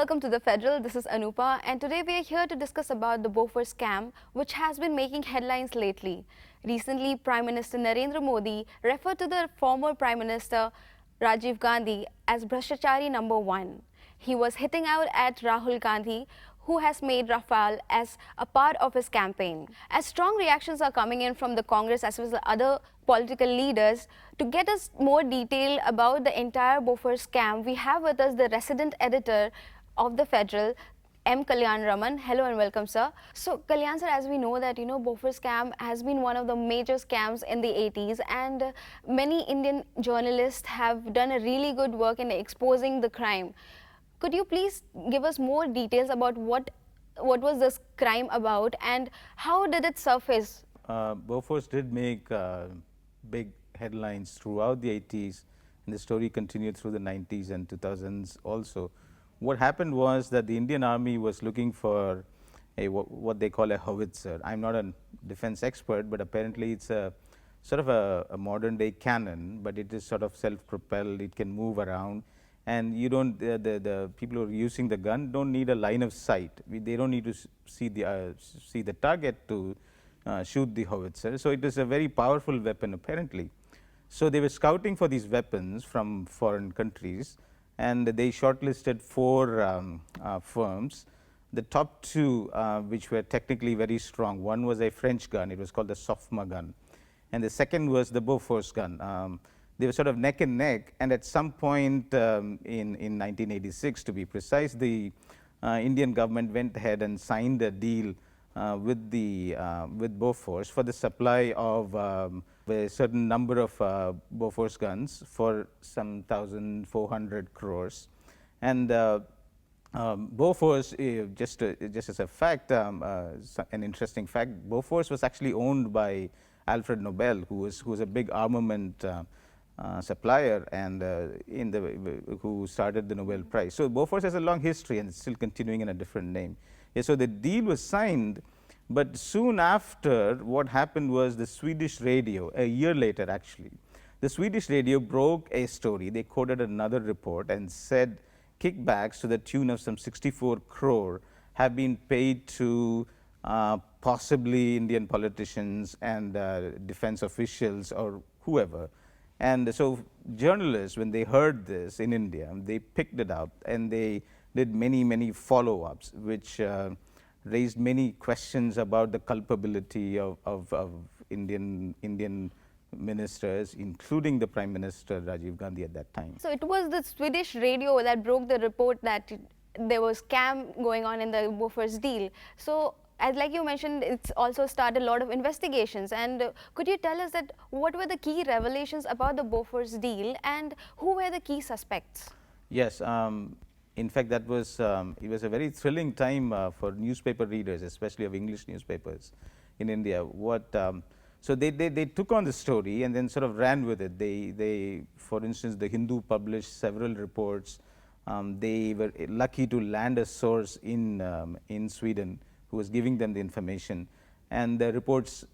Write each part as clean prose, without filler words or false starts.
Welcome to the Federal. This is Anupa, and today we are here to discuss about the Bofors scam, which has been making headlines lately. Recently, Prime Minister Narendra Modi referred to the former Prime Minister Rajiv Gandhi as Bhrashtachari number one. He was hitting out at Rahul Gandhi, who has made Rafale as a part of his campaign. As strong reactions are coming in from the Congress as well as the other political leaders, to get us more detail about the entire Bofors scam, we have with us the resident editor of the Federal, M. Kalyan Raman. Hello and welcome, sir. So, Kalyan sir, as we know that, Bofors scam has been one of the major scams in the 80s, and many Indian journalists have done a really good work in exposing the crime. Could you please give us more details about what was this crime about and how did it surface? Bofors did make big headlines throughout the 80s, and the story continued through the 90s and 2000s also. What happened was that the Indian Army was looking for what they call a howitzer. I'm not a defense expert, but apparently it's a sort of a modern day cannon, but it is sort of self-propelled, it can move around, and you don't, the people who are using the gun don't need a line of sight. They don't need to see the target to shoot the howitzer. So it is a very powerful weapon apparently. So they were scouting for these weapons from foreign countries, and they shortlisted four firms. The top two, which were technically very strong, one was a French gun, it was called the Sofma gun, and the second was the Bofors gun. They were sort of neck and neck, and at some point in 1986, to be precise, the Indian government went ahead and signed a deal with Bofors for the supply of a certain number of Bofors guns for some 1,400 crores. And Bofors, just as a fact, an interesting fact, Bofors was actually owned by Alfred Nobel, who was a big armament supplier and who started the Nobel Prize. So Bofors has a long history and it's still continuing in a different name. Yeah, so the deal was signed, but soon after, what happened was the Swedish radio, a year later actually, the Swedish radio broke a story. They quoted another report and said kickbacks to the tune of some 64 crore have been paid to possibly Indian politicians and defense officials or whoever. And so journalists, when they heard this in India, they picked it up and they did many follow-ups, which raised many questions about the culpability of Indian ministers, including the Prime Minister Rajiv Gandhi at that time. So it was the Swedish radio that broke the report that there was scam going on in the Bofors deal. So, as like you mentioned, it's also started a lot of investigations. And could you tell us that what were the key revelations about the Bofors deal and who were the key suspects? Yes, in fact, that was it was a very thrilling time for newspaper readers, especially of English newspapers in India. So they took on the story and then sort of ran with it. They for instance, the Hindu published several reports. They were lucky to land a source in Sweden who was giving them the information, and the reports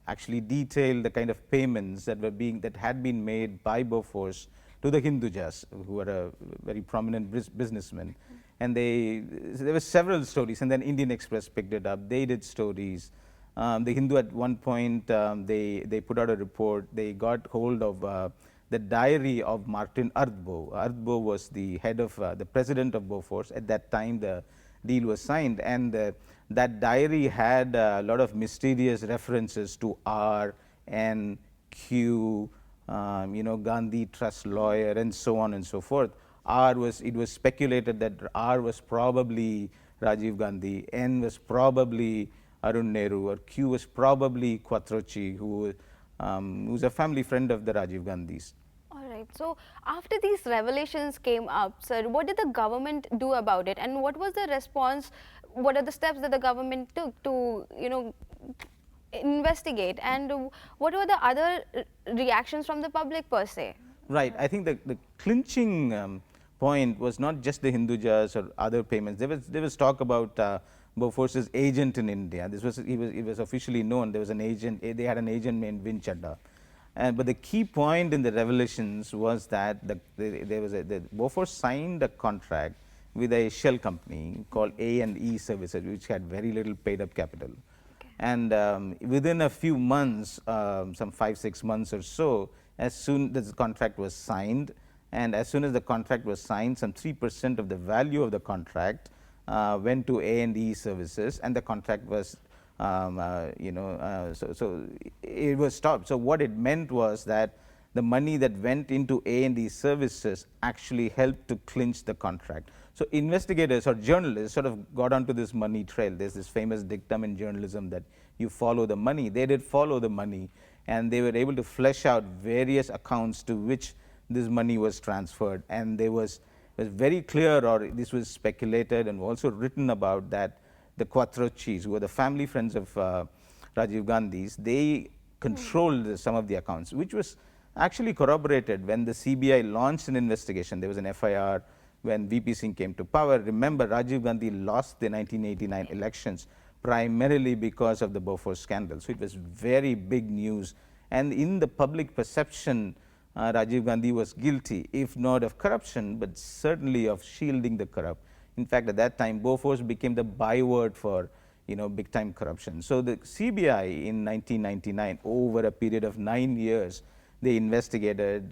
actually detailed the kind of payments that had been made by Bofors to the Hindujas, who were a very prominent businessmen. And there were several stories, and then Indian Express picked it up. They did stories. The Hindu at one point, they put out a report. They got hold of the diary of Martin Ardbo. Ardbo was the head of, the president of Bofors. At that time, the deal was signed, and that diary had a lot of mysterious references to R, N, Q, Gandhi Trust lawyer, and so on and so forth. It was speculated that R was probably Rajiv Gandhi, N was probably Arun Nehru, or Q was probably Quattrochi, who was a family friend of the Rajiv Gandhis. All right. So after these revelations came up, sir, what did the government do about it, and what was the response? What are the steps that the government took to, investigate, and what were the other reactions from the public per se? Right. I think the clinching point was not just the Hindujas or other payments. There was talk about Bofors's agent in India. It was officially known. There was an agent. They had an agent named Vin Chadha. But the key point in the revelations was that Bofors signed a contract with a shell company called A&E Services, which had very little paid-up capital. And within a few months, some 5-6 months or so, as soon as the contract was signed, and as soon as the contract was signed, some 3% of the value of the contract went to A&E Services, and the contract was, so it was stopped. So what it meant was that the money that went into A&E Services actually helped to clinch the contract. So investigators or journalists sort of got onto this money trail. There's this famous dictum in journalism that you follow the money. They did follow the money, and they were able to flesh out various accounts to which this money was transferred. And there was very clear, or this was speculated and also written about, that the Quattrochis, who were the family friends of Rajiv Gandhi's, they controlled some of the accounts, which was actually corroborated when the CBI launched an investigation. There was an FIR when VP Singh came to power. Remember, Rajiv Gandhi lost the 1989 elections primarily because of the Bofors scandal. So it was very big news. And in the public perception, Rajiv Gandhi was guilty, if not of corruption, but certainly of shielding the corrupt. In fact, at that time, Bofors became the byword for big-time corruption. So the CBI in 1999, over a period of 9 years, they investigated,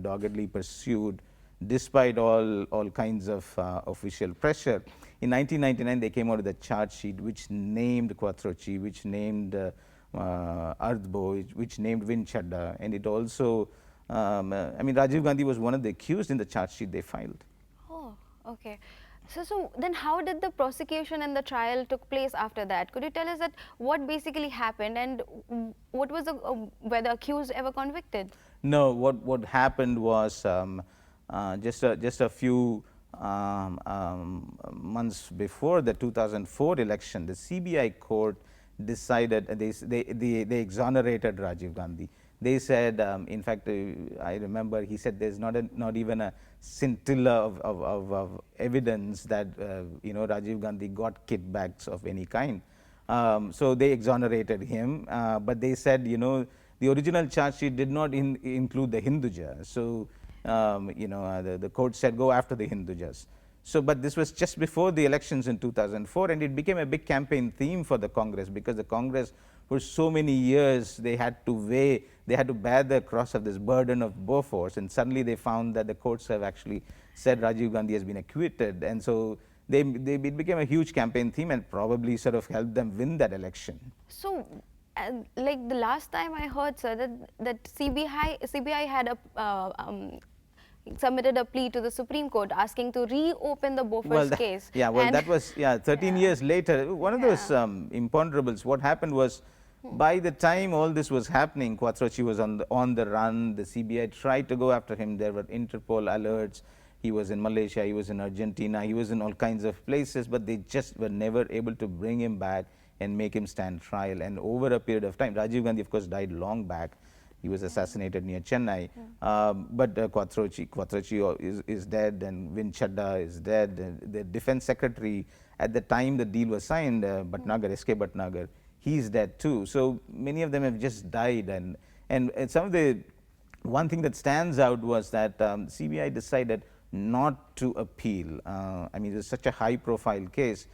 doggedly pursued, despite all kinds of official pressure. In 1999, they came out with a charge sheet which named Quattrochi, which named Ardbo, which named Vin Chadda, and it also, Rajiv Gandhi was one of the accused in the charge sheet they filed. Oh, okay. So then how did the prosecution and the trial took place after that? Could you tell us that what basically happened, and what was were the accused ever convicted? No, what happened was just a few months before the 2004 election, the CBI court decided, they exonerated Rajiv Gandhi. They said, in fact, I remember he said there's not even a scintilla of evidence that Rajiv Gandhi got kickbacks of any kind. So they exonerated him, but they said the original charge sheet did not include the Hinduja. So the court said go after the Hindujas. So, but this was just before the elections in 2004, and it became a big campaign theme for the Congress, because the Congress, for so many years, they had to bear the cross of this burden of Bofors, and suddenly they found that the courts have actually said Rajiv Gandhi has been acquitted, and so it became a huge campaign theme and probably sort of helped them win that election. So, like the last time I heard, sir, that CBI had submitted a plea to the Supreme Court asking to reopen the Bofors case. Yeah, well, that was 13 years later. One of those imponderables. What happened was, by the time all this was happening, Quattrochi was on the run. The CBI tried to go after him. There were Interpol alerts. He was in Malaysia. He was in Argentina. He was in all kinds of places, but they just were never able to bring him back and make him stand trial. And over a period of time, Rajiv Gandhi, of course, died long back. He was assassinated near Chennai. But Quattrochi is dead, and Vin Chadda is dead. The defense secretary, at the time the deal was signed, Bhatnagar, S.K. Bhatnagar, he's dead too. So many of them have just died. And some of the, one thing that stands out was that CBI decided not to appeal. It was such a high profile case,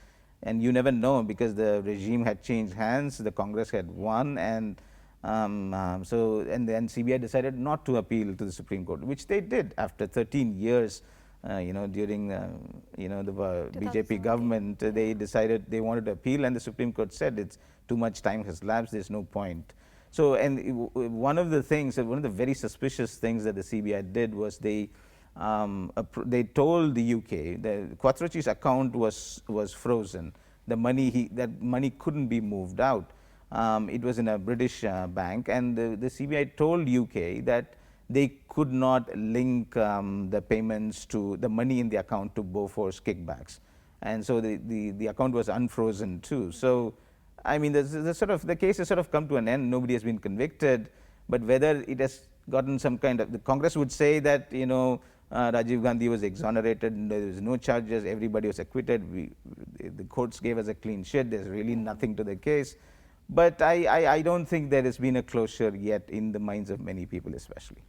and you never know, because the regime had changed hands, the Congress had won, and then CBI decided not to appeal to the Supreme Court, which they did after 13 years. During the BJP government, they decided they wanted to appeal, and the Supreme Court said it's too much time has lapsed, there's no point. So, and one of the very suspicious things that the CBI did was they told the UK that Quattrochi's account was frozen. That money couldn't be moved out. It was in a British bank, and the CBI told UK that they could not link the payments to the money in the account to Bofors kickbacks, and so the account was unfrozen too. So, the case has sort of come to an end. Nobody has been convicted, but whether it has gotten some kind of, the Congress would say that Rajiv Gandhi was exonerated, there was no charges, everybody was acquitted. The courts gave us a clean sheet. There's really nothing to the case. But I don't think there has been a closure yet in the minds of many people, especially.